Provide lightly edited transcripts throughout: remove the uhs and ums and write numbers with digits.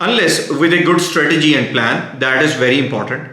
unless with a good strategy and plan, that is very important۔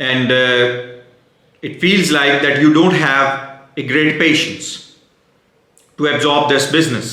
and it feels like that you don't have a great patience to absorb this business۔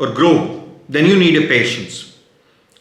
or grow then you need a patience۔